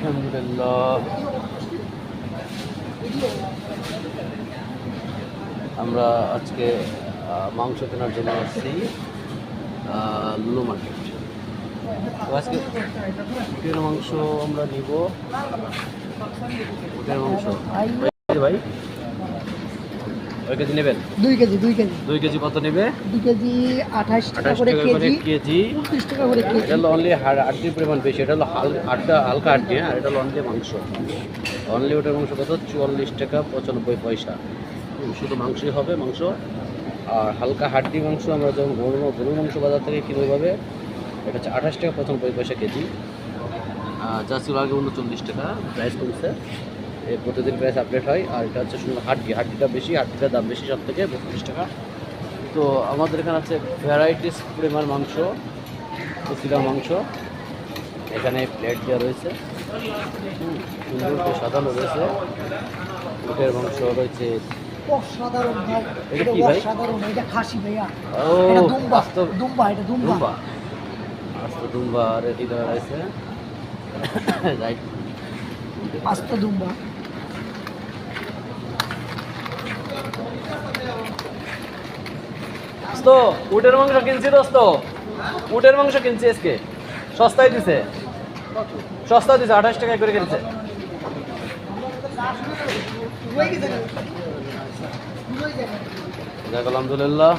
আলহামদুলিল্লাহ আমরা আজকে মাংস কেনার জন্য আসছি লুলু মার্কেট। তো আজকে উটের মাংস আমরা নিব। উটের মাংস ভাই কয় কেজি নেবেন? 2 কেজি 2 কেজি 2 কেজি কত নেবে? 2 কেজি 28 টাকা করে কেজি 29 টাকা করে কেজি। এটা হলো অনলি হাড্ডির পরিমাণ বেশি, এটা হলো হালকা হাড্ডি। হ্যাঁ, এটা হলো অনলি মাংস। অনলি ওটার মাংস কত? 44 টাকা 95 পয়সা। শুধু মাংসই হবে, মাংস। আর হালকা হাড্ডি মাংস আমরা যখন গরুর মাংস বাজার থেকে কিনে পাবে, এটা হচ্ছে 28 টাকা 95 পয়সা কেজি। যা ছিল আগে 39 টাকা, প্রাইস কমছে। প্রতিদিন প্রাইস আপডেট হয়। আর এটা হচ্ছে শুধু হাড্ডিটা বেশি, হাড্ডিটার দাম বেশি সব থেকে, 32 টাকা। তো আমাদের এখানে আছে ভ্যারাইটিস পরিমাণ মাংস, কুচিলা মাংস। এখানে প্লেট দেওয়া রয়েছে, সুন্দর করে সাজানো রয়েছে। উটের মাংস রয়েছে অসাধারণ ভাই, এটা কি ভাই? অসাধারণ। এটা খাসি ভাইয়া। ও এটা দুম্বা, এটা দুম্বা। আস্ত দুম্বা রেডি করা রয়েছে। রাইট, আস্ত দুম্বা। দোস্ত উটের মাংস কিনছি, দোস্ত উটের মাংস কিনছি আজকে, সস্তায় দিছে, 28 টাকায় করে কিনছে। যাক আলহামদুলিল্লাহ।